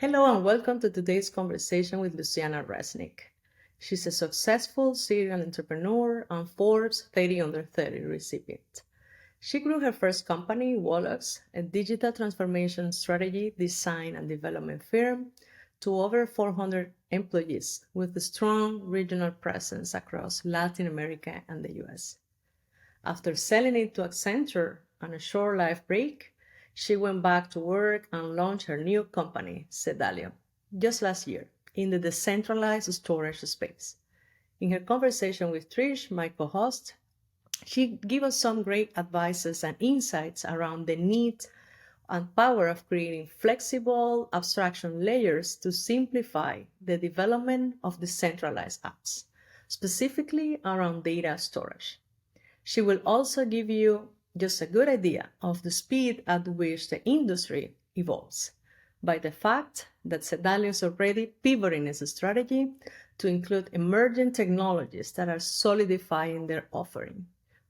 Hello and welcome to today's conversation with Luciana Reznik. She's a successful serial entrepreneur and Forbes 30 under 30 recipient. She grew her first company, Wolox, a digital transformation strategy, design, and development firm, to over 400 employees with a strong regional presence across Latin America and the US. After selling it to Accenture on a short life break, she went back to work and launched her new company, Cedalio, just last year in the decentralized storage space. In her conversation with Trish, my co-host, she gave us some great advices and insights around the need and power of creating flexible abstraction layers to simplify the development of decentralized apps, specifically around data storage. She will also give you just a good idea of the speed at which the industry evolves by the fact that Cedalio is already pivoting its strategy to include emerging technologies that are solidifying their offering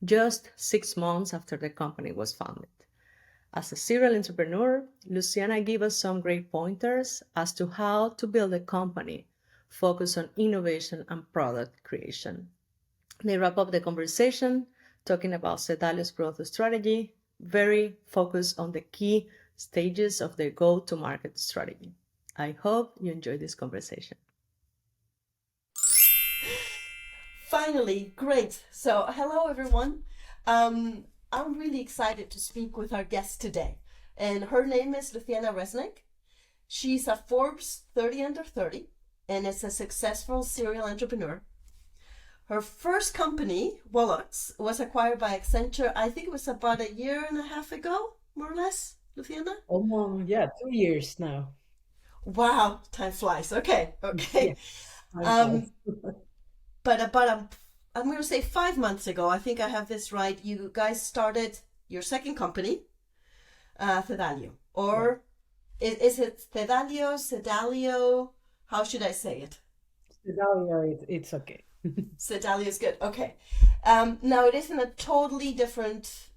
just 6 months after the company was founded. As a serial entrepreneur, Luciana gave us some great pointers as to how to build a company focused on innovation and product creation. They wrap up the conversation talking about Cedalio's growth strategy, very focused on the key stages of their go-to-market strategy. I hope you enjoy this conversation. Finally, great. So, hello everyone. I'm really excited to speak with our guest today. And her name is Luciana Reznik. She's a Forbes 30 under 30 and is a successful serial entrepreneur. Her first company, Wolox, was acquired by Accenture, I think it was about a year and a half ago, more or less, Luciana? Almost, yeah, 2 years now. Wow, time flies. Okay, Yeah, okay. time flies. Um, but about I'm going to say 5 months ago, I think I have this right, you guys started your second company, Cedalio. Yeah, Or is it Cedalio? How should I say it? Cedalio, it's okay. Cedalio is good. Okay. Now it is in a totally different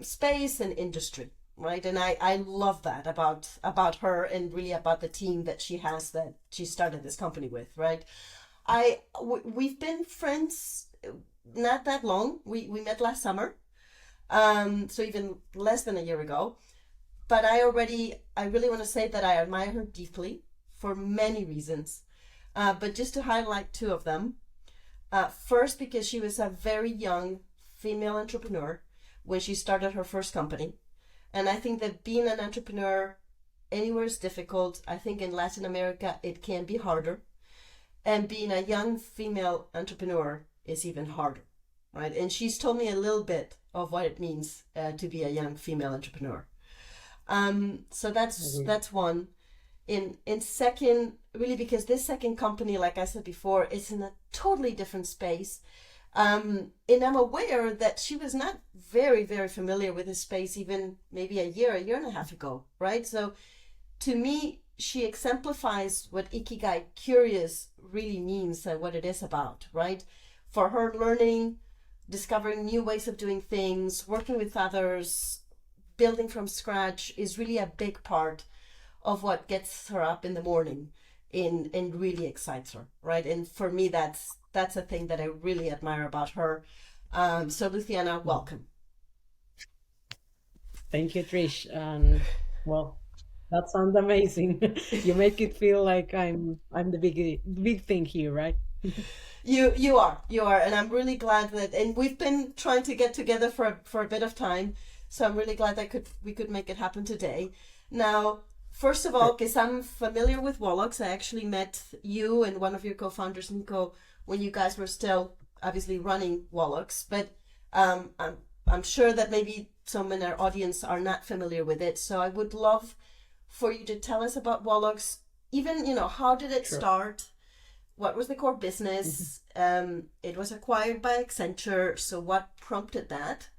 space and industry, right? And I love that about her and really about the team that she has that she started this company with, right? We've been friends not that long. We met last summer, so even less than a year ago. But I really want to say that I admire her deeply for many reasons. But just to highlight two of them. First, because she was a very young female entrepreneur when she started her first company. And I think that being an entrepreneur anywhere is difficult. I think in Latin America, it can be harder. And being a young female entrepreneur is even harder, right? And she's told me a little bit of what it means to be a young female entrepreneur. So Agree. that's one. In second, really because this second company, like I said before, is in a totally different space. And I'm aware that she was not very familiar with this space even maybe a year and a half ago, right? So to me, she exemplifies what Ikigai curious really means and what it is about, right? For her, learning, discovering new ways of doing things, working with others, building from scratch is really a big part of what gets her up in the morning and really excites her, right? And for me, that's a thing that I really admire about her. So Luciana, welcome. Thank you, Trish. And well, that sounds amazing. You make it feel like I'm the big thing here, right? You are, and I'm really glad that. And we've been trying to get together for a bit of time, so I'm really glad that we could make it happen today. Now, first of all, Great. because I'm familiar with Wolox, I actually met you and one of your co-founders, Nico, when you guys were still obviously running Wolox. But I'm sure that maybe some in our audience are not familiar with it. So I would love for you to tell us about Wolox. Even, how did it Sure. start? What was the core Mhm. business? It was acquired by Accenture. So what prompted that?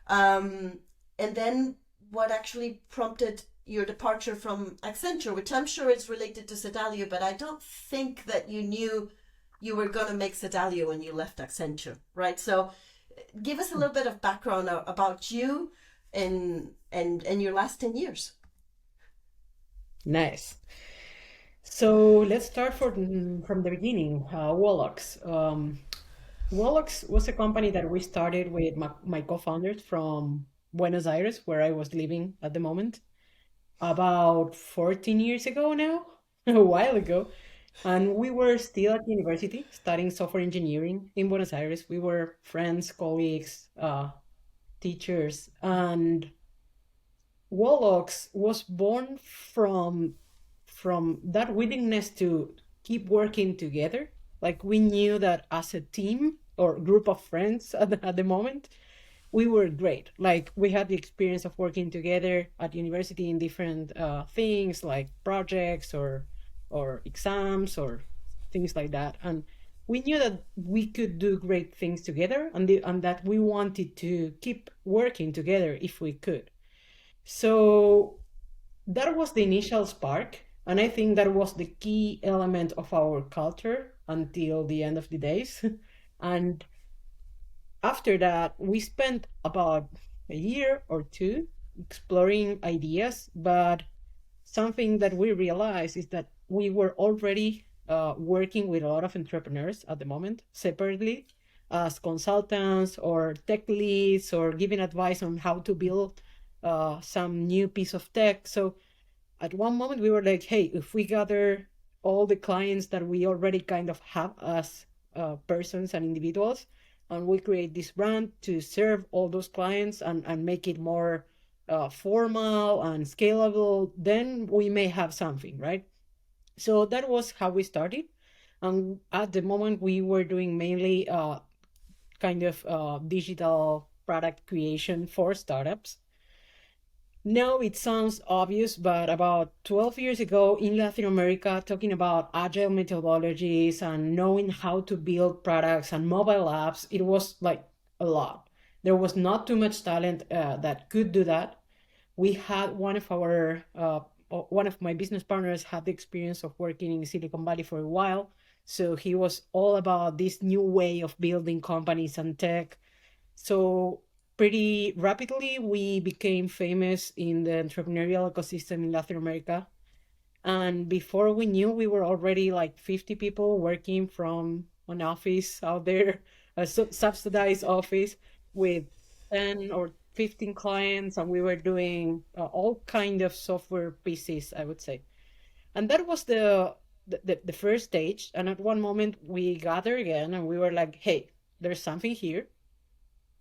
Um, and then what actually prompted your departure from Accenture, which I'm sure is related to Cedalio, but I don't think that you knew you were going to make Cedalio when you left Accenture, right? So give us a little bit of background about you and your last 10 years. Nice. So let's start from the beginning. Wolox. Wolox was a company that we started with my co-founders from Buenos Aires, where I was living at the moment, about 14 years ago now, a while ago. And we were still at university studying software engineering in Buenos Aires. We were friends, colleagues, teachers, and Wolox was born from that willingness to keep working together. Like we knew that as a team or group of friends at the moment, we were great. Like we had the experience of working together at university in different things like projects or exams or things like that. And we knew that we could do great things together and that we wanted to keep working together if we could. So that was the initial spark. And I think that was the key element of our culture until the end of the days. And after that, we spent about a year or two exploring ideas. But something that we realized is that we were already working with a lot of entrepreneurs at the moment, separately, as consultants or tech leads or giving advice on how to build some new piece of tech. So at one moment we were like, hey, if we gather all the clients that we already kind of have as persons and individuals, and we create this brand to serve all those clients and make it more formal and scalable, then we may have something, right? So that was how we started. And at the moment, we were doing mainly kind of digital product creation for startups. No, it sounds obvious, but about 12 years ago in Latin America, talking about agile methodologies and knowing how to build products and mobile apps, it was like a lot. There was not too much talent that could do that. We had one of my business partners had the experience of working in Silicon Valley for a while. So he was all about this new way of building companies and tech. So pretty rapidly, we became famous in the entrepreneurial ecosystem in Latin America. And before we knew, we were already like 50 people working from an office out there, a subsidized office with 10 or 15 clients. And we were doing all kind of software pieces, I would say. And that was the first stage. And at one moment, we gathered again and we were like, hey, there's something here.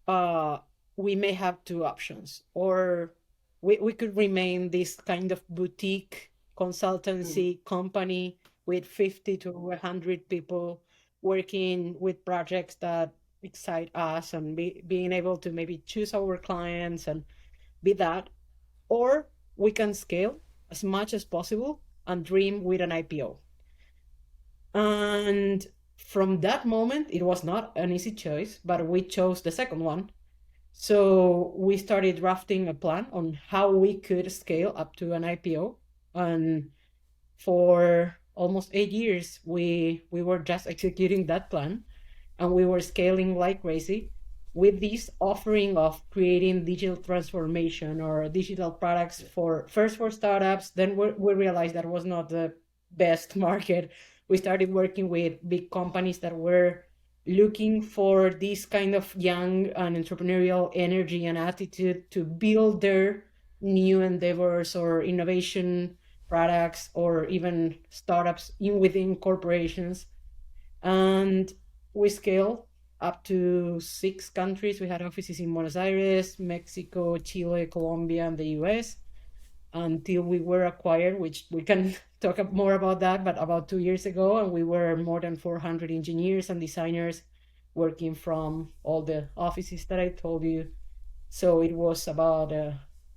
uh, we may have two options, or we could remain this kind of boutique Mm. consultancy company with 50 to 100 people working with projects that excite us and being able to maybe choose our clients and be that, or we can scale as much as possible and dream with an IPO. And from that moment, it was not an easy choice, but we chose the second one. So we started drafting a plan on how we could scale up to an IPO. And for almost 8 years, we were just executing that plan, and we were scaling like crazy with this offering of creating digital transformation or digital products for first for startups. Then we realized that was not the best market. We started working with big companies that were looking for this kind of young and entrepreneurial energy and attitude to build their new endeavors or innovation products or even startups in within corporations. And we scale up to 6 countries. We had offices in Buenos Aires, Mexico, Chile, Colombia, and the US until we were acquired, which we can talk more about that, but about 2 years ago. And we were more than 400 engineers and designers working from all the offices that I told you. So it was about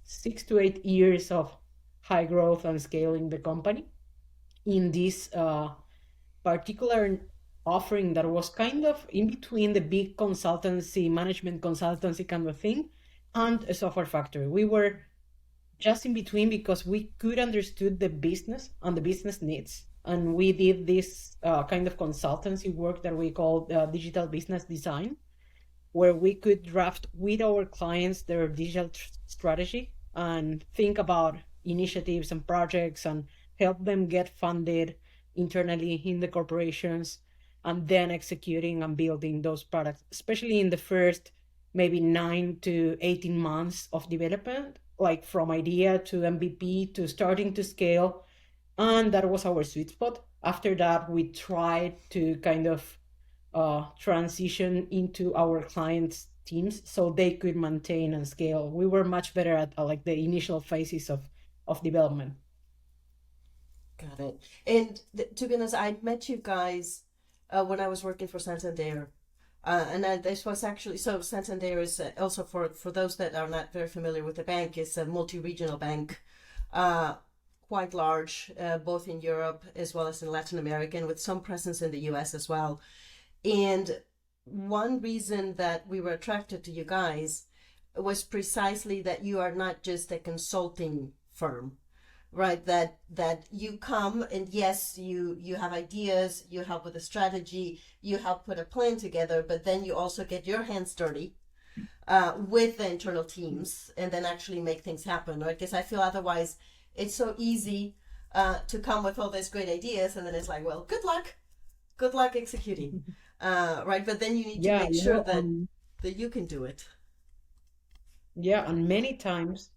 6 to 8 years of high growth and scaling the company in this particular offering that was kind of in between the big consultancy, management consultancy kind of thing, and a software factory. We were just in between because we could understood the business and the business needs. And we did this kind of consultancy work that we call digital business design, where we could draft with our clients their digital strategy and think about initiatives and projects and help them get funded internally in the corporations, and then executing and building those products, especially in the first maybe 9 to 18 months of development, like from idea to MVP to starting to scale. And that was our sweet spot. After that, we tried to kind of transition into our clients' teams so they could maintain and scale. We were much better at like the initial phases of development. Got it. And to be honest, I met you guys when I was working for Santander. This was actually, so Santander is also, for those that are not very familiar with the bank, is a multi-regional bank, quite large, both in Europe as well as in Latin America, and with some presence in the US as well. And one reason that we were attracted to you guys was precisely that you are not just a consulting firm, right? That you come and yes, you have ideas, you help with the strategy, you help put a plan together, but then you also get your hands dirty with the internal teams and then actually make things happen, right? Because I feel otherwise it's so easy to come with all these great ideas and then it's like, well, good luck executing, right? But then you need to make sure that you can do it. Yeah, and many times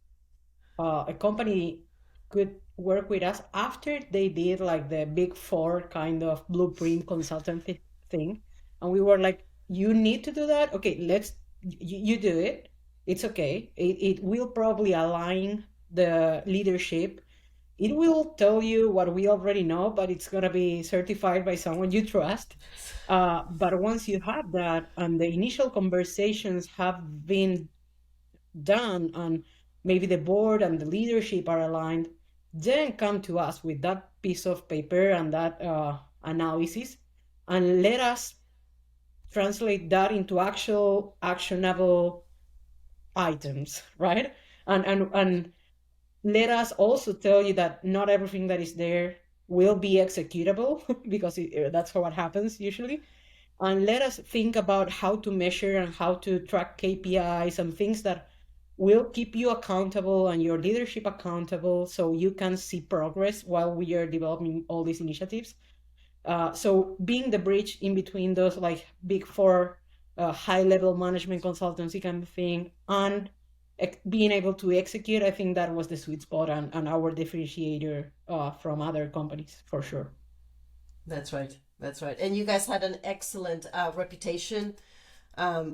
a company could work with us after they did like the big four kind of blueprint consultancy thing. And we were like, you need to do that? Okay, you do it. It's okay. It will probably align the leadership. It will tell you what we already know, but it's going to be certified by someone you trust. But once you have that and the initial conversations have been done and maybe the board and the leadership are aligned, then come to us with that piece of paper and that analysis and let us translate that into actual actionable items, right? And let us also tell you that not everything that is there will be executable because that's how it happens usually. And let us think about how to measure and how to track KPIs and things that will keep you accountable and your leadership accountable so you can see progress while we are developing all these initiatives. So being the bridge in between those like big four high level management consultancy kind of thing and being able to execute, I think that was the sweet spot and our differentiator from other companies for sure. That's right. That's right. And you guys had an excellent reputation,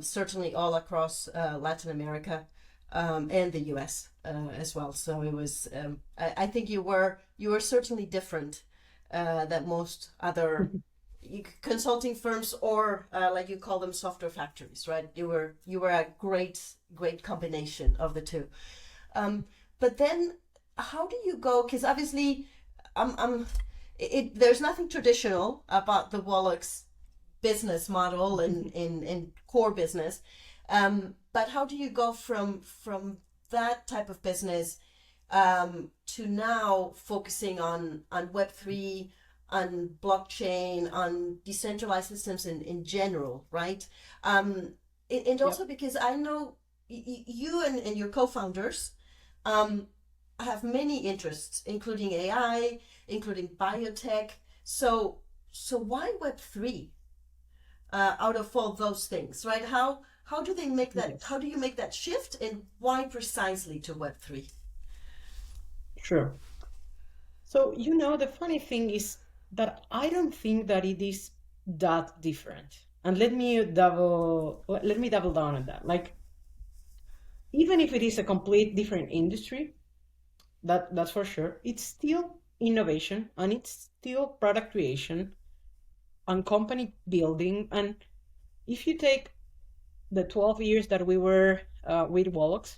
certainly all across Latin America and the US as well. So it was, I think you were certainly different than most other consulting firms or like you call them software factories, right? You were a great combination of the two. But then how do you go? Because obviously, there's nothing traditional about the Wolox business model and core business. But how do you go from that type of business to now focusing on Web3, on blockchain, on decentralized systems in general, right? And also because I know you and your co-founders have many interests, including AI, including biotech. So why Web3 out of all those things, right? How do they make that? How do you make that shift, and why precisely to Web3? Sure. So, the funny thing is that I don't think that it is that different. And let me double down on that. Like, even if it is a complete different industry, that's for sure, it's still innovation and it's still product creation and company building. And if you take the 12 years that we were with Wolox,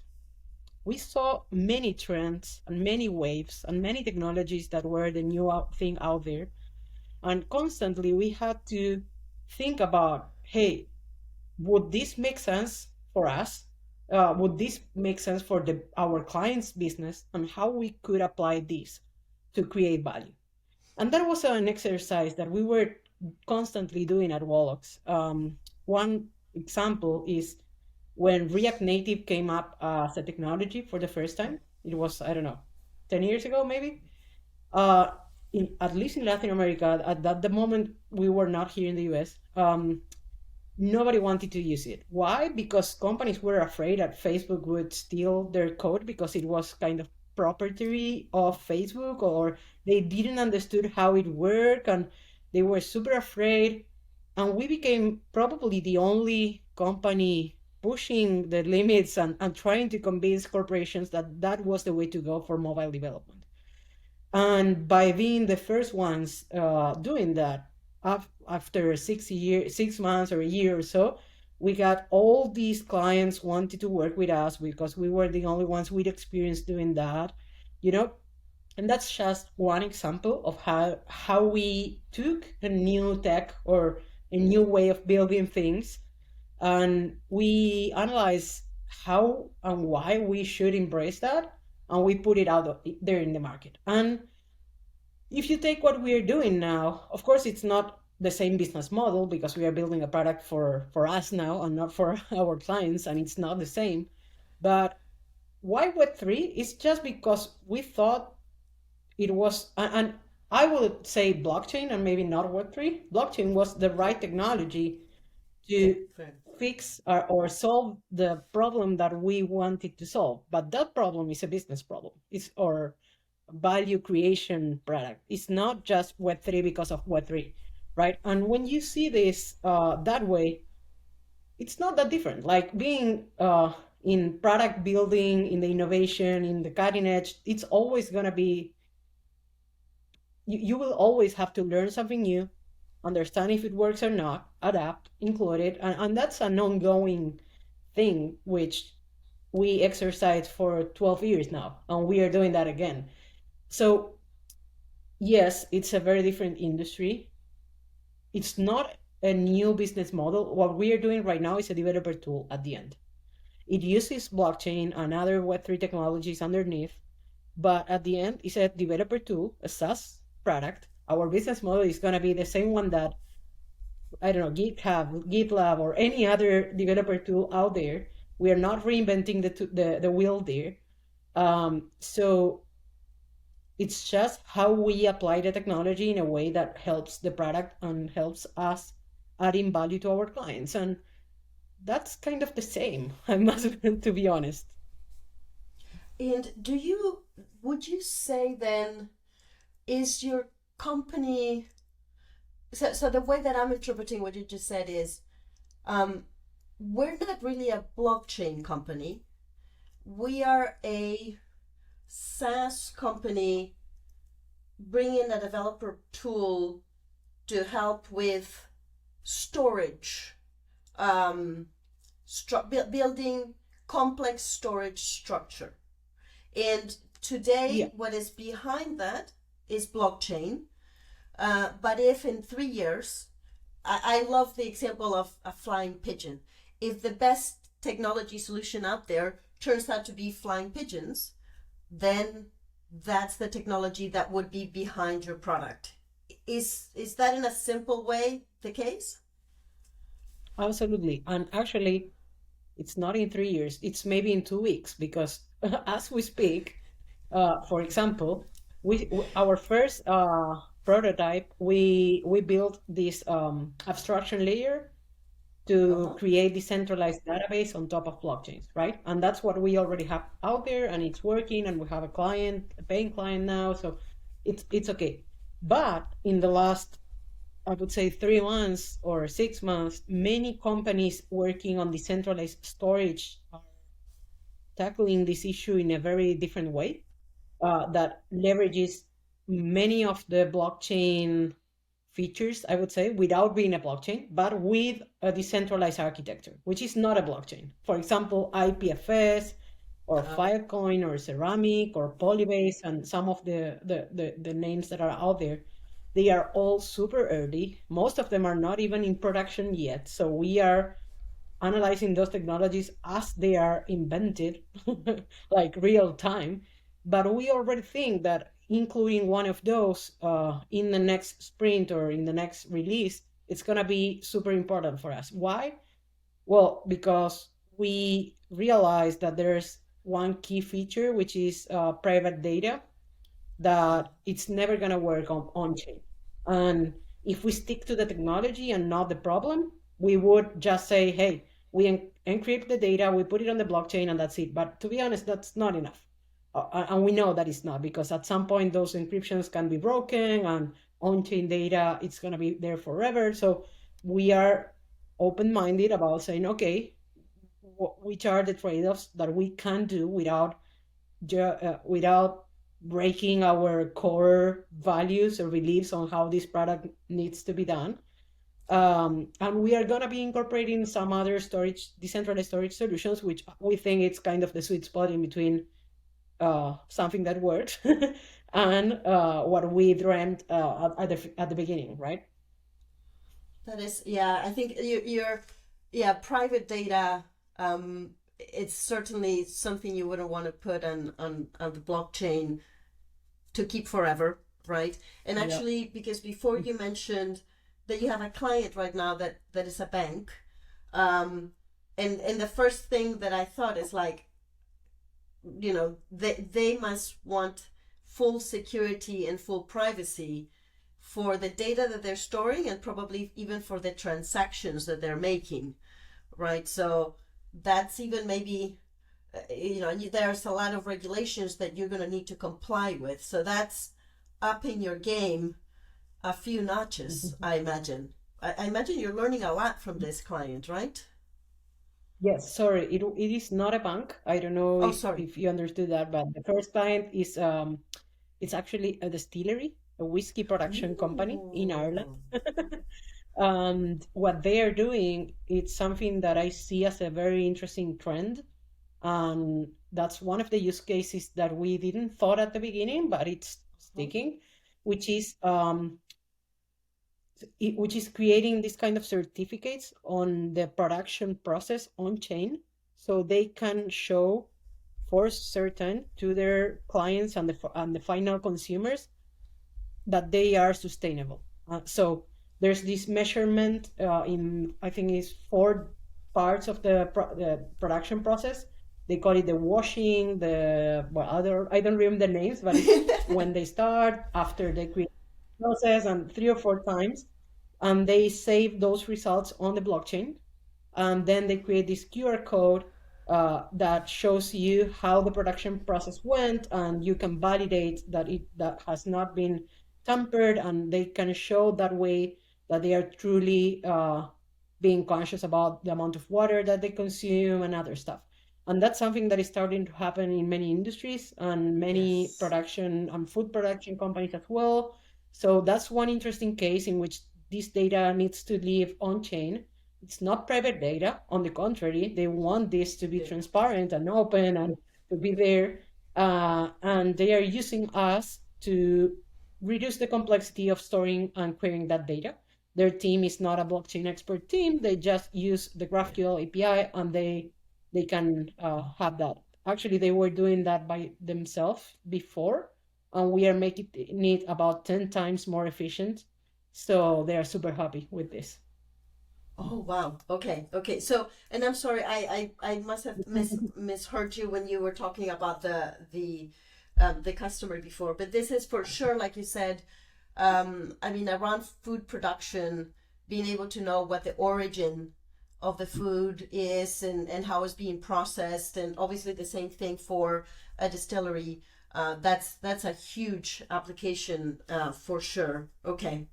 we saw many trends and many waves and many technologies that were the new thing out there. And constantly we had to think about, hey, would this make sense for us? Would this make sense for our clients' business, and how we could apply this to create value? And that was an exercise that we were constantly doing at Wolox. One example is when React Native came up as a technology for the first time. It was, I don't know, 10 years ago maybe. Uh, at least in Latin America, at the moment we were not here in the US, nobody wanted to use it. Why? Because companies were afraid that Facebook would steal their code because it was kind of proprietary of Facebook, or they didn't understood how it worked, and they were super afraid. And we became probably the only company pushing the limits and trying to convince corporations that that was the way to go for mobile development. And by being the first ones doing that, after 6 months or a year or so, we got all these clients wanted to work with us because we were the only ones with experience doing that, you know. And that's just one example of how we took a new tech or a new way of building things, and we analyze how and why we should embrace that, and we put it out there in the market. And if you take what we are doing now, of course, it's not the same business model because we are building a product for us now and not for our clients, and it's not the same. But why Web3? It's just because we thought it was, and I would say blockchain and maybe not Web3. Blockchain was the right technology to Fair. fix or solve the problem that we wanted to solve. But that problem is a business problem. It's or value creation product. It's not just Web3 because of Web3, right? And when you see this that way, it's not that different. Like being in product building, in the innovation, in the cutting edge, it's always going to be, you will always have to learn something new, understand if it works or not, adapt, include it. And that's an ongoing thing, which we exercise for 12 years now, and we are doing that again. So yes, it's a very different industry. It's not a new business model. What we are doing right now is a developer tool at the end. It uses blockchain and other Web3 technologies underneath, but at the end, it's a developer tool, a SaaS product. Our business model is going to be the same one that, I don't know, GitHub, GitLab, or any other developer tool out there. We are not reinventing the wheel there. So it's just how we apply the technology in a way that helps the product and helps us adding value to our clients. And that's kind of the same, I must to be honest. And would you say then, is your company, so the way that I'm interpreting what you just said is, we're not really a blockchain company. We are a SaaS company bringing a developer tool to help with storage, building complex storage structure. And today, Yeah, what is behind that is blockchain. But if in 3 years, I love the example of a flying pigeon. If the best technology solution out there turns out to be flying pigeons, then that's the technology that would be behind your product. Is that in a simple way the case? absolutely. And actually, it's not in 3 years, it's maybe in 2 weeks because as we speak, for example, our first prototype, we built this abstraction layer to Uh-huh. create decentralized database on top of blockchains, right? And that's what we already have out there, and it's working, and we have a client, a paying client now, so it's okay. But in the last, I would say, 3 months or 6 months, many companies working on decentralized storage are tackling this issue in a very different way that leverages many of the blockchain features, I would say, without being a blockchain, but with a decentralized architecture, which is not a blockchain. For example, IPFS or Uh, Filecoin or Ceramic or Polybase and some of the names that are out there, they are all super early. Most of them are not even in production yet. So we are analyzing those technologies as they are invented, like real time. But we already think that including one of those in the next sprint or in the next release, it's going to be super important for us. Why? Well, because we realize that there's one key feature, which is private data. that it's never going to work on chain. And if we stick to the technology and not the problem, we would just say, hey, we encrypt the data, we put it on the blockchain, and that's it. But to be honest, that's not enough. And we know that it's not, because at some point those encryptions can be broken, and on-chain data, it's going to be there forever. So we are open-minded about saying, okay, which are the trade-offs that we can do without breaking our core values or beliefs on how this product needs to be done. And we are going to be incorporating some other decentralized storage solutions, which we think it's kind of the sweet spot in between something that works and what we dreamt at the beginning, right? That is, yeah, I think private data, it's certainly something you wouldn't want to put on the blockchain to keep forever, right? And actually, yeah, because before you mentioned that you have a client right now that is a bank, and the first thing that I thought is like, they must want full security and full privacy for the data that they're storing, and probably even for the transactions that they're making, right? So that's even maybe, there's a lot of regulations that you're going to need to comply with. So that's upping your game a few notches, I imagine. I imagine you're learning a lot from this client, right? Yes, sorry, it is not a bank. I don't know if you understood that, but the first client is it's actually a distillery, a whiskey production company in Ireland. And what they are doing, it's something that I see as a very interesting trend. And that's one of the use cases that we didn't thought at the beginning, but it's sticking, which is creating this kind of certificates on the production process on chain, so they can show for certain to their clients and the final consumers that they are sustainable. So there's this measurement in, I think it's 4 parts of the production process. They call it the washing, I don't remember the names, but it's when they start, after they create the process, and 3 or 4 times. And they save those results on the blockchain. And then they create this QR code that shows you how the production process went, and you can validate that has not been tampered, and they can show that way that they are truly being conscious about the amount of water that they consume and other stuff. And that's something that is starting to happen in many industries and many production and food production companies as well. So that's one interesting case in which this data needs to live on chain. It's not private data. On the contrary, they want this to be transparent and open and to be there. And they are using us to reduce the complexity of storing and querying that data. Their team is not a blockchain expert team. They just use the GraphQL API, and they can have that. Actually, they were doing that by themselves before, and we are making it about 10 times more efficient. So they are super happy with this. Oh, wow. Okay. So, and I'm sorry, I must have misheard you when you were talking about the customer before, but this is for sure, like you said, around food production, being able to know what the origin of the food is and how it's being processed, and obviously the same thing for a distillery. That's a huge application for sure. Okay.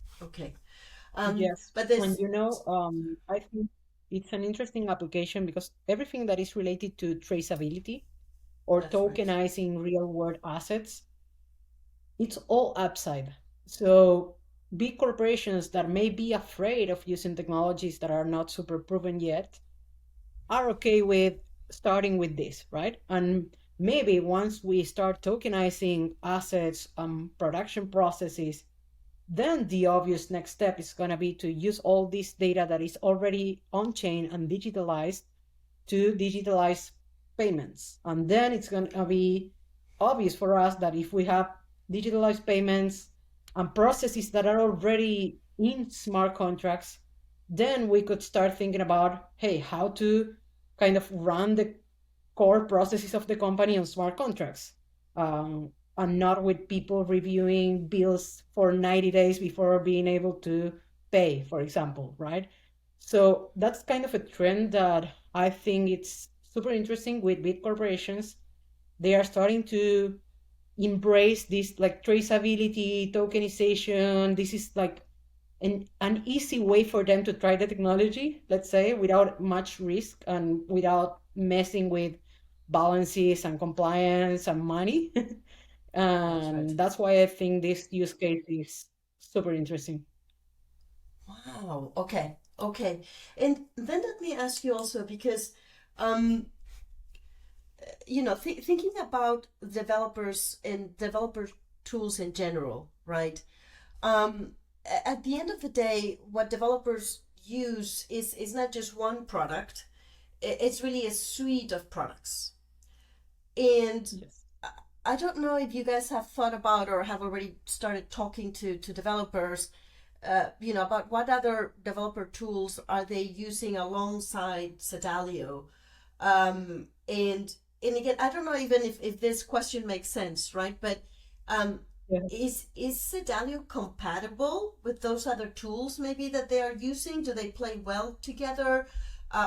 Yes, but I think it's an interesting application because everything that is related to traceability or tokenizing real world assets, it's all upside. So big corporations that may be afraid of using technologies that are not super proven yet are okay with starting with this, right? And maybe once we start tokenizing assets and production processes, then the obvious next step is going to be to use all this data that is already on chain and digitalized to digitalize payments. And then it's going to be obvious for us that if we have digitalized payments and processes that are already in smart contracts, then we could start thinking about, hey, how to kind of run the core processes of the company on smart contracts. and not with people reviewing bills for 90 days before being able to pay, for example, right? So that's kind of a trend that I think it's super interesting with big corporations. They are starting to embrace this like traceability, tokenization. This is like an easy way for them to try the technology, let's say, without much risk and without messing with balances and compliance and money. That's right. And that's why I think this use case is super interesting. Wow. Okay. Okay. And then let me ask you also because, um, thinking about developers and developer tools in general, right? Um, at the end of the day, what developers use is not just one product. It's really a suite of products. And Yes. I don't know if you guys have thought about or have already started talking to developers, about what other developer tools are they using alongside Cedalio. And again, I don't know even if this question makes sense, right? But um, Yeah. is Cedalio compatible with those other tools maybe that they are using? Do they play well together?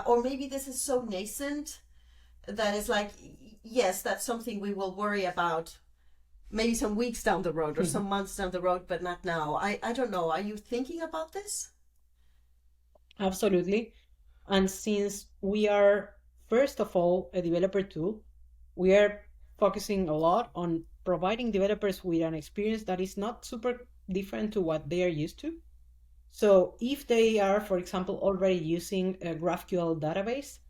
Or maybe this is so nascent that is like, yes, that's something we will worry about maybe some weeks down the road or some months down the road, but not now. I don't know. Are you thinking about this? Absolutely. And since we are, first of all, a developer tool, we are focusing a lot on providing developers with an experience that is not super different to what they are used to. So if they are, for example, already using a GraphQL database,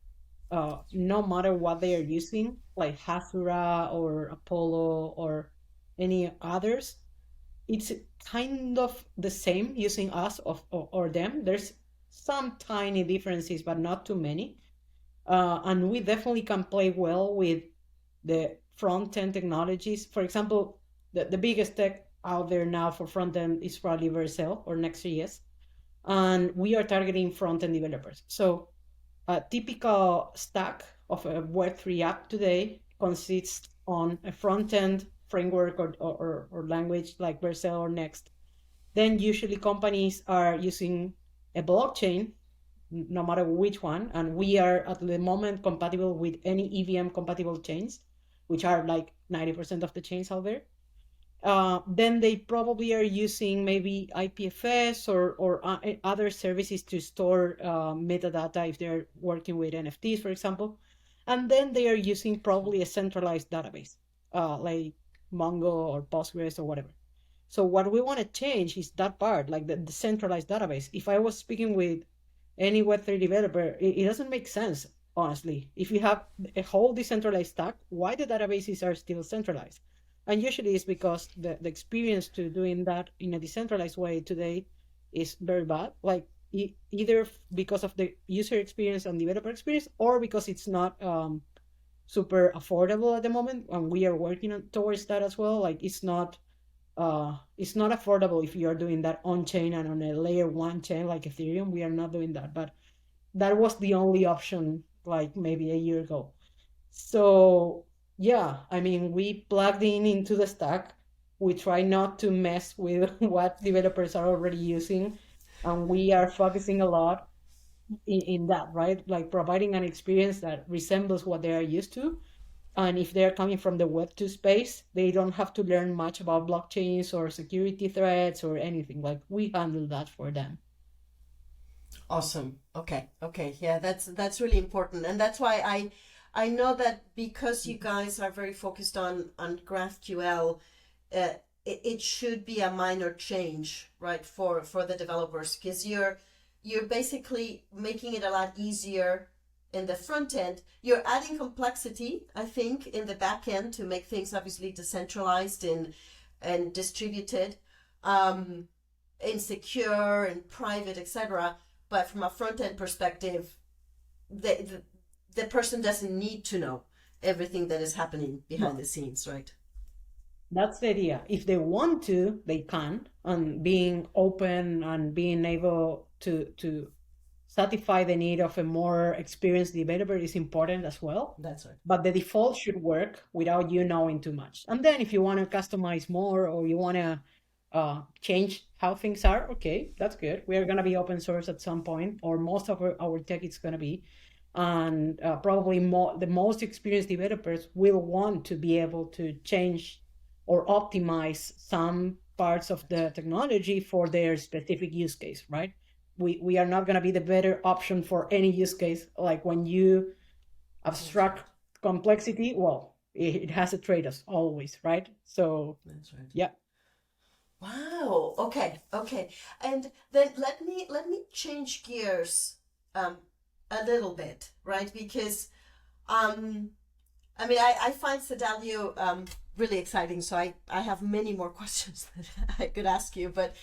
no matter what they are using, like Hasura or Apollo or any others, it's kind of the same using us or them. There's some tiny differences, but not too many. And we definitely can play well with the front end technologies. For example, the biggest tech out there now for front end is probably Vercel or Next.js. And we are targeting front end developers. So a typical stack of a Web3 app today consists on a front end framework or language like Vercel or Next. Then usually companies are using a blockchain, no matter which one, and we are at the moment compatible with any EVM compatible chains, which are like 90% of the chains out there. Then they probably are using maybe IPFS or other services to store metadata if they're working with NFTs, for example. And then they are using probably a centralized database, like Mongo or Postgres or whatever. So what we want to change is that part, like the centralized database. If I was speaking with any Web3 developer, it doesn't make sense, honestly. If you have a whole decentralized stack, why the databases are still centralized? And usually it's because the experience to doing that in a decentralized way today is very bad. Like either because of the user experience and developer experience, or because it's not super affordable at the moment. And we are working towards that as well. Like it's not affordable if you are doing that on chain and on a layer one chain like Ethereum. We are not doing that, but that was the only option like maybe a year ago. So yeah, I mean, we plugged in into the stack. We try not to mess with what developers are already using, and we are focusing a lot in that, right? Like providing an experience that resembles what they are used to. And if they're coming from the Web2 space, they don't have to learn much about blockchains or security threats or anything. Like we handle that for them. Awesome. Okay. Okay. Yeah, that's really important, and that's why I know that because you guys are very focused on GraphQL, uh, it should be a minor change, right, for the developers, because you're basically making it a lot easier in the front end. You're adding complexity, I think, in the back end to make things obviously decentralized and distributed, um, insecure and private, etc. But from a front end perspective, the person doesn't need to know everything that is happening behind No, the scenes, right? that's the idea. If they want to, they can. And being open and being able to satisfy the need of a more experienced developer is important as well. That's right. But the default should work without you knowing too much. And then if you want to customize more or you want to change how things are, okay, that's good. We are going to be open source at some point, or most of our tech is going to be. And probably the most experienced developers will want to be able to change or optimize some parts of the technology for their specific use case, right? We are not going to be the better option for any use case. Like when you abstract complexity, well, it has a trade-off always, right? So That's right. yeah. Wow. Okay. Okay. And then let me change gears a little bit, right? Because I mean I find Cedalio really exciting, so I have many more questions that I could ask you, but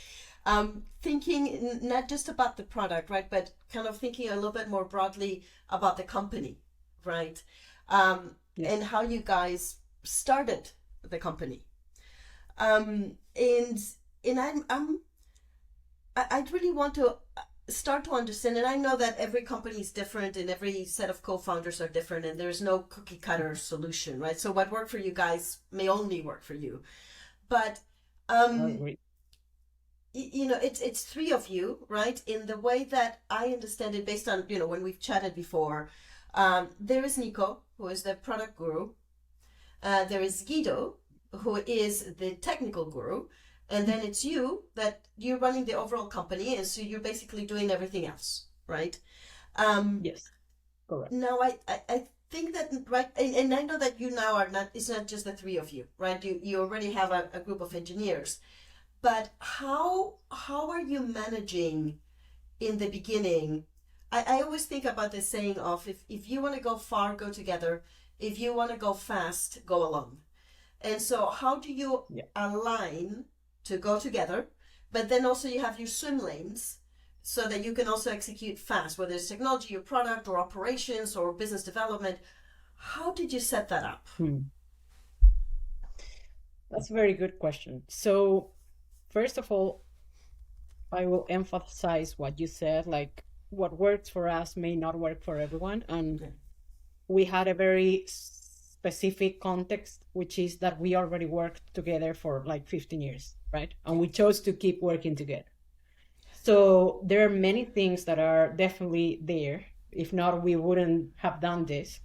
thinking not just about the product, right, but kind of thinking a little bit more broadly about the company, right? Yes. And how you guys started the company. And I'd really want to start to understand, and I know that every company is different and every set of co-founders are different and there's no cookie cutter solution, right? So what worked for you guys may only work for you. But you know, it's three of you, right? In the way that I understand it, based on, you know, when we've chatted before, there is Nico, who is the product guru. There is Guido, who is the technical guru. And then it's you, that you're running the overall company, and so you're basically doing everything else, right? Yes, correct. Now, I think that, right, and I know that you now are not, it's not just the three of you, right? You already have a group of engineers. But how are you managing in the beginning? I always think about this saying of, if you want to go far, go together. If you want to go fast, go alone. And so how do you align to go together, but then also you have your swim lanes so that you can also execute fast, whether it's technology or product or operations or business development? How did you set that up? That's a very good question. So first of all, I will emphasize what you said, like what works for us may not work for everyone. And we had a very specific context, which is that we already worked together for like 15 years, right? And we chose to keep working together. So there are many things that are definitely there. If not, we wouldn't have done this.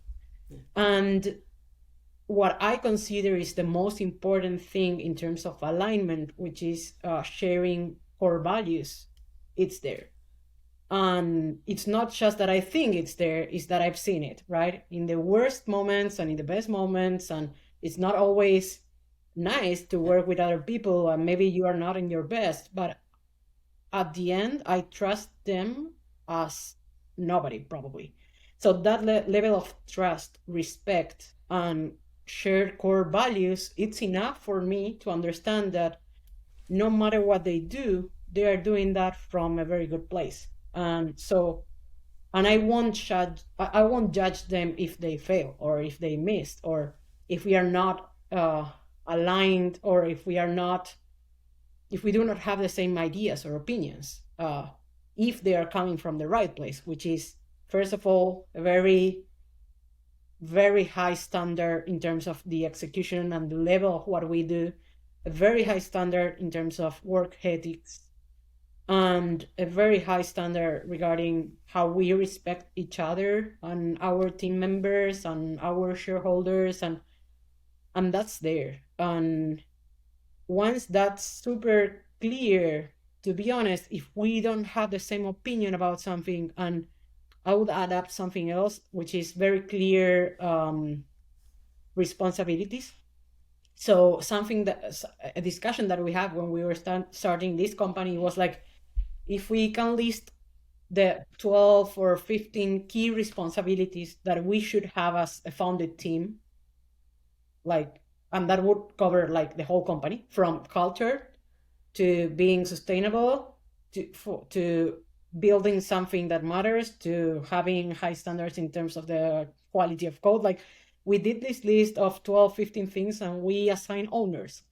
And what I consider is the most important thing in terms of alignment, which is sharing core values, it's there. And it's not just that I think it's there, it's that I've seen it, right? In the worst moments and in the best moments. And it's not always nice to work with other people, and maybe you are not in your best, but at the end, I trust them as nobody, probably. So that level of trust, respect, and shared core values, it's enough for me to understand that no matter what they do, they are doing that from a very good place. And I won't judge them if they fail or if they missed or if we are not aligned, or if we do not have the same ideas or opinions, if they are coming from the right place, which is, first of all, a very, very high standard in terms of the execution and the level of what we do, a very high standard in terms of work ethics, and a very high standard regarding how we respect each other and our team members and our shareholders, and that's there. And once that's super clear, to be honest, if we don't have the same opinion about something, and I would add up something else, which is very clear responsibilities. So a discussion that we had when we were starting this company was like, if we can list the 12 or 15 key responsibilities that we should have as a founded team, like, and that would cover like the whole company, from culture to being sustainable to building something that matters, to having high standards in terms of the quality of code. Like, we did this list of 12, 15 things, and we assign owners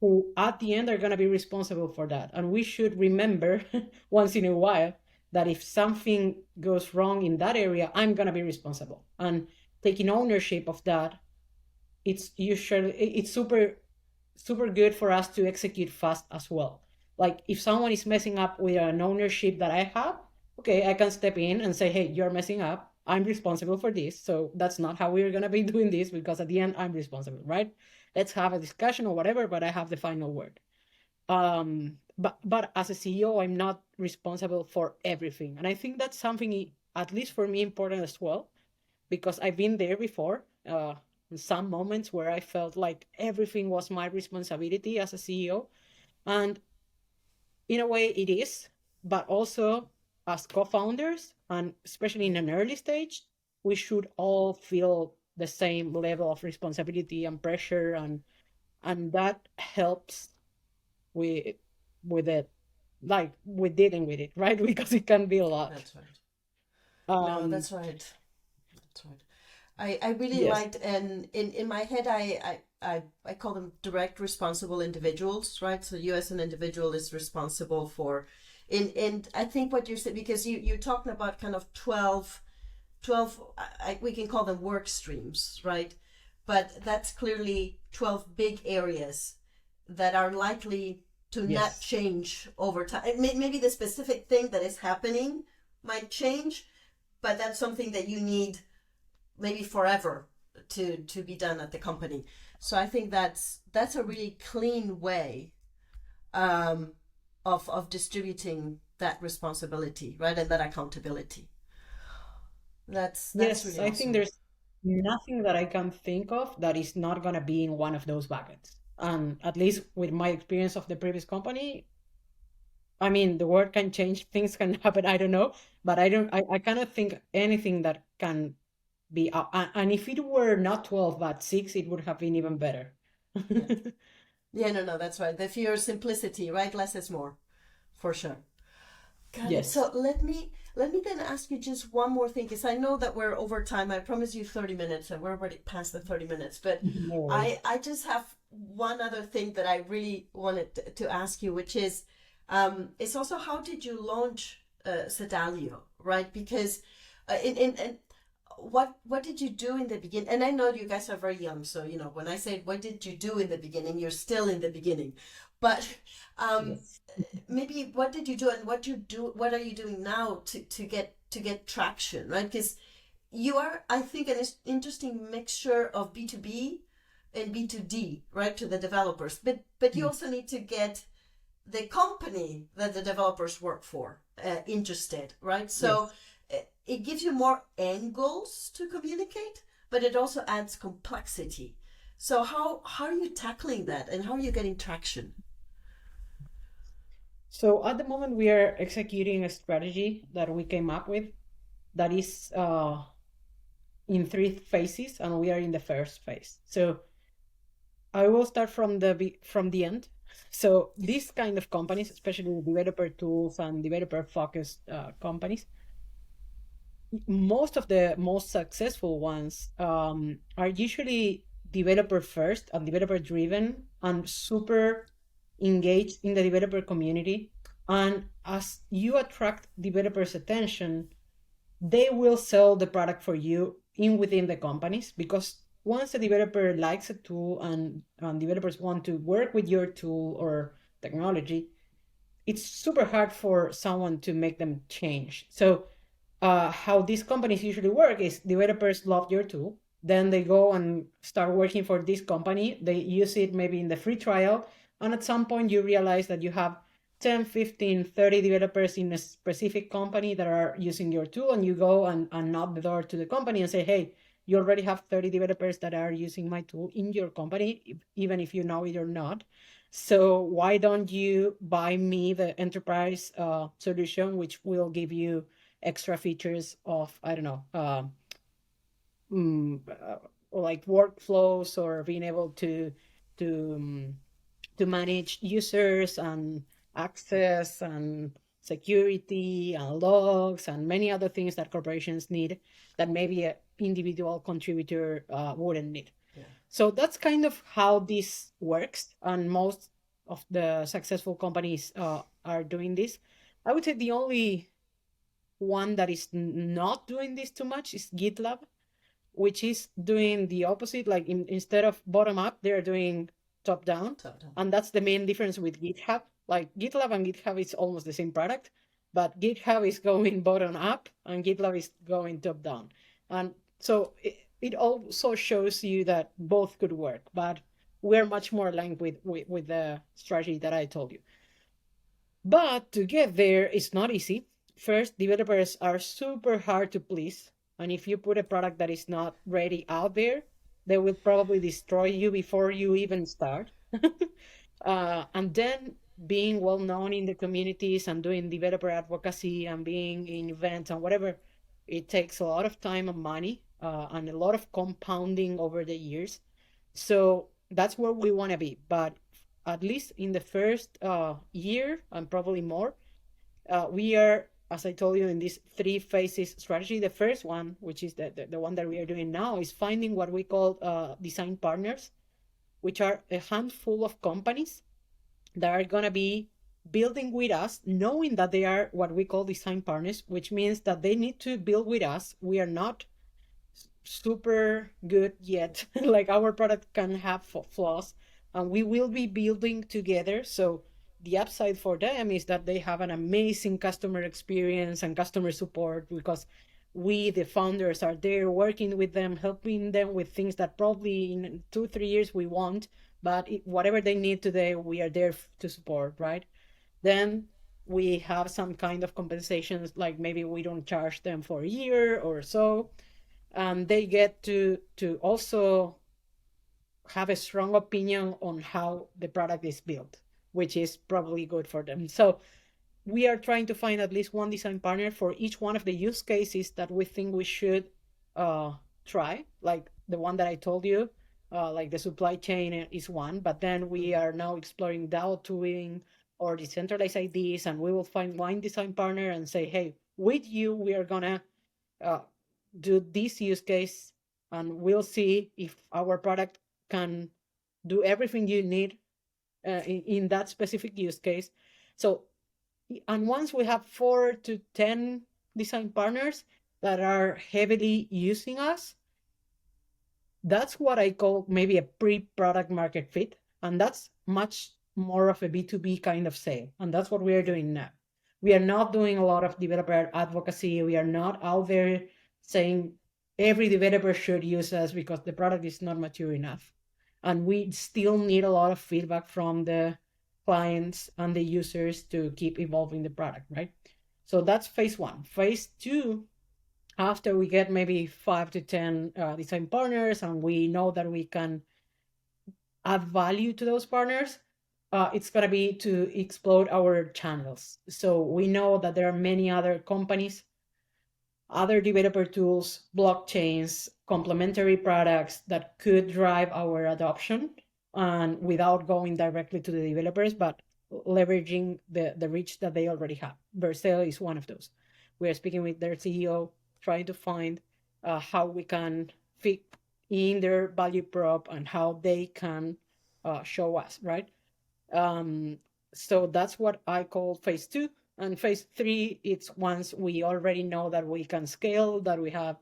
who at the end are going to be responsible for that. And we should remember once in a while that if something goes wrong in that area, I'm going to be responsible. And taking ownership of that, it's usually, it's super good for us to execute fast as well. Like if someone is messing up with an ownership that I have, okay, I can step in and say, hey, you're messing up. I'm responsible for this. So that's not how we're going to be doing this, because at the end, I'm responsible, right? Let's have a discussion or whatever, but I have the final word. But as a CEO, I'm not responsible for everything. And I think that's something, at least for me, important as well, because I've been there before. In some moments where I felt like everything was my responsibility as a CEO. And in a way it is, but also as co-founders, and especially in an early stage, we should all feel the same level of responsibility and pressure, and that helps with it, like with dealing with it, right? Because it can be a lot. That's right. No, Um, that's right. That's right. I really yes. liked, and in my head I call them direct responsible individuals, right? So you as an individual is responsible for in I think what you're saying, because you're talking about kind of 12 we can call them work streams, right? But that's clearly 12 big areas that are likely to not Yes. change over time. Maybe the specific thing that is happening might change, but that's something that you need maybe forever to be done at the company. So I think that's a really clean way um, of distributing that responsibility, right, and that accountability. That's Yes, really I think awesome. there's nothing that I can think of that is not going to be in one of those buckets. And at least with my experience of the previous company, I mean, the world can change, things can happen, I don't know, but I cannot think anything that can be, and if it were not 12, but 6, it would have been even better. Yeah, yeah, no, that's right. The fear of simplicity, right? Less is more, for sure. Got it. Yes. So let me then ask you just one more thing, because I know that we're over time. I promised you 30 minutes and we're already past the 30 minutes. But No worries. I just have one other thing that I really wanted to ask you, which is it's also how did you launch Cedalio, right? Because in what did you do in the beginning? And I know you guys are very young, so you know when I say what did you do in the beginning, you're still in the beginning. But um, Yes. maybe what did you do, and what are you doing now to get traction, right? Because you are, I think, an interesting mixture of B2B and B2D, right, to the developers. But you Mm. also need to get the company that the developers work for interested, right? So Yes. it gives you more angles to communicate, but it also adds complexity. So how are you tackling that, and how are you getting traction? So at the moment, we are executing a strategy that we came up with that is in 3 phases, and we are in the first phase. So I will start from the end. So these kind of companies, especially developer tools and developer focused companies, most of the most successful ones are usually developer first and developer driven and super engaged in the developer community. And as you attract developers' attention, they will sell the product for you in within the companies, because once a developer likes a tool and developers want to work with your tool or technology, it's super hard for someone to make them change. So how these companies usually work is developers love your tool, then they go and start working for this company, they use it maybe in the free trial, and at some point you realize that you have 10, 15, 30 developers in a specific company that are using your tool, and you go and knock the door to the company and say, hey, you already have 30 developers that are using my tool in your company, even if you know it or not. So why don't you buy me the enterprise solution, which will give you extra features of, I don't know, mm, uh, like workflows, or being able to to manage users and access and security and logs and many other things that corporations need that maybe an individual contributor wouldn't need. Yeah. So that's kind of how this works, and most of the successful companies are doing this. I would say the only one that is not doing this too much is GitLab, which is doing the opposite. Like instead of bottom up, they're doing top down. And that's the main difference with GitHub. Like GitLab and GitHub is almost the same product, but GitHub is going bottom up and GitLab is going top down. And so it also shows you that both could work, but we're much more aligned with the strategy that I told you. But to get there, it's not easy. First, developers are super hard to please. And if you put a product that is not ready out there, they will probably destroy you before you even start. And then being well known in the communities and doing developer advocacy and being in events and whatever, it takes a lot of time and money and a lot of compounding over the years. So that's where we want to be. But at least in the first year and probably more, we are, as I told you, in this 3 phases strategy. The first one, which is the one that we are doing now, is finding what we call design partners, which are a handful of companies that are going to be building with us, knowing that they are what we call design partners, which means that they need to build with us. We are not super good yet. Like our product can have flaws, and we will be building together. So the upside for them is that they have an amazing customer experience and customer support, because we, the founders, are there working with them, helping them with things that probably in 2-3 years we won't, but whatever they need today, we are there to support, right? Then we have some kind of compensations, like maybe we don't charge them for a year or so, and they get to also have a strong opinion on how the product is built, which is probably good for them. So we are trying to find at least one design partner for each one of the use cases that we think we should try, like the one that I told you, like the supply chain is one, but then we are now exploring DAO tooling or decentralized IDs, and we will find one design partner and say, hey, with you, we are gonna do this use case, and we'll see if our product can do everything you need in that specific use case. So, and once we have 4 to 10 design partners that are heavily using us, that's what I call maybe a pre-product market fit. And that's much more of a B2B kind of sale. And that's what we are doing now. We are not doing a lot of developer advocacy. We are not out there saying every developer should use us, because the product is not mature enough. And we still need a lot of feedback from the clients and the users to keep evolving the product, right? So that's phase 1. Phase 2, after we get maybe 5 to 10 design partners and we know that we can add value to those partners, it's going to be to explode our channels. So we know that there are many other companies, other developer tools, blockchains, complementary products that could drive our adoption, and without going directly to the developers, but leveraging the reach that they already have. Vercel is one of those. We are speaking with their CEO, trying to find how we can fit in their value prop and how they can show us, right? So that's what I call phase 2. And phase 3, it's once we already know that we can scale, that we have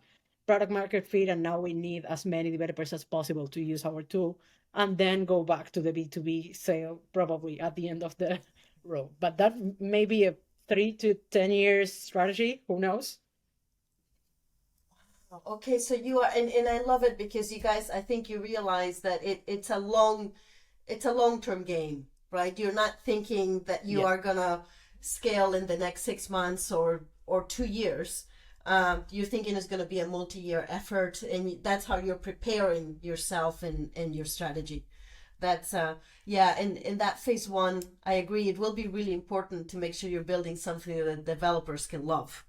product market fit, and now we need as many developers as possible to use our tool, and then go back to the B2B sale probably at the end of the road. But that may be a 3 to 10 years strategy, who knows? Okay, so you are, and I love it because you guys, I think you realize that it's a long-term game, right? You're not thinking that you are gonna scale in the next 6 months or 2 years. You're thinking it's going to be a multi-year effort, and that's how you're preparing yourself and your strategy. That's and in that phase 1, I agree, it will be really important to make sure you're building something that developers can love,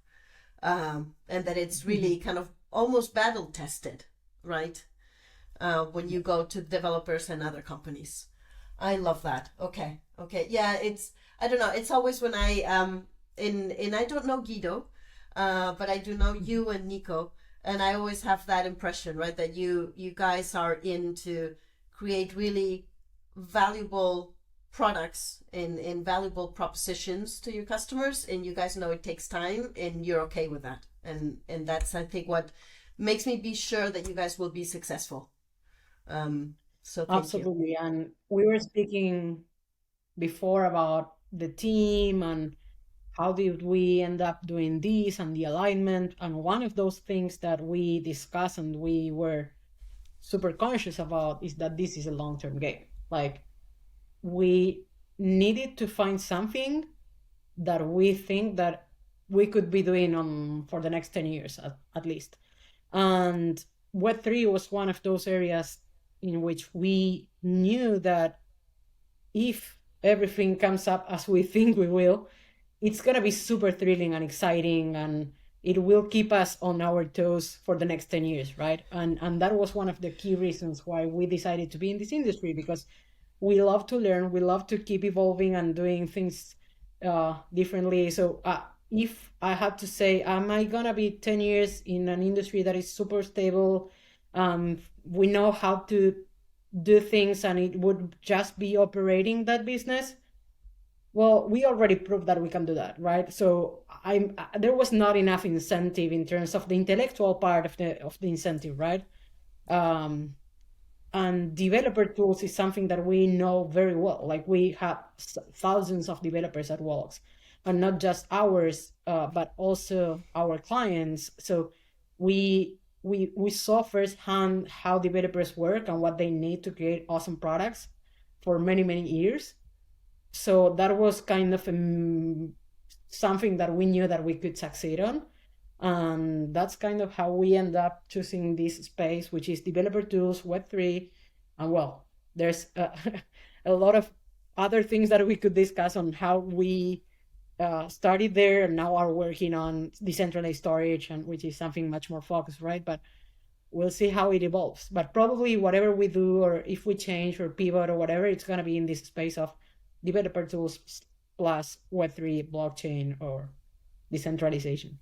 and that it's really kind of almost battle tested, right? When you go to developers and other companies. I love that. Okay. Yeah, I don't know. It's always when I and I don't know Guido, but I do know you and Nico, and I always have that impression, right? That you guys are in to create really valuable products in valuable propositions to your customers, and you guys know it takes time, and you're okay with that. And that's, I think, what makes me be sure that you guys will be successful. So thank you. Absolutely. And we were speaking before about the team and how did we end up doing this and the alignment. And one of those things that we discussed and we were super conscious about is that this is a long-term game. Like, we needed to find something that we think that we could be doing on for the next 10 years at least. And Web3 was one of those areas in which we knew that if everything comes up as we think we will, it's going to be super thrilling and exciting, and it will keep us on our toes for the next 10 years, right? And that was one of the key reasons why we decided to be in this industry, because we love to learn, we love to keep evolving and doing things differently. So if I had to say, am I gonna be 10 years in an industry that is super stable? We know how to do things and it would just be operating that business. Well, we already proved that we can do that, right? So there was not enough incentive in terms of the intellectual part of the incentive, right? And developer tools is something that we know very well. Like, we have thousands of developers at Wolox, and not just ours, but also our clients. So we saw firsthand how developers work and what they need to create awesome products for many, many years. So that was kind of something that we knew that we could succeed on. And that's kind of how we end up choosing this space, which is developer tools, Web3. And well, there's a lot of other things that we could discuss on how we started there and now are working on decentralized storage, and which is something much more focused, right? But we'll see how it evolves. But probably whatever we do, or if we change or pivot or whatever, it's going to be in this space of developer tools plus Web3, blockchain, or decentralization.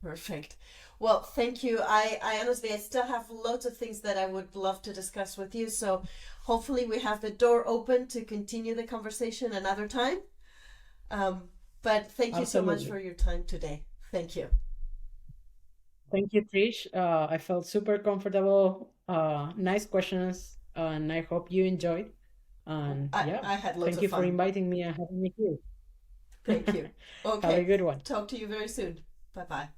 Perfect. Well, thank you. I honestly, I still have lots of things that I would love to discuss with you. So hopefully we have the door open to continue the conversation another time. But thank you so much Absolutely. for your time today. Thank you. Thank you, Trish. I felt super comfortable. Nice questions, and I hope you enjoyed. And yeah, I had lots thank of you for fun. inviting me and having me here. Thank you. Have a Okay. good one. Talk to you very soon. Bye bye.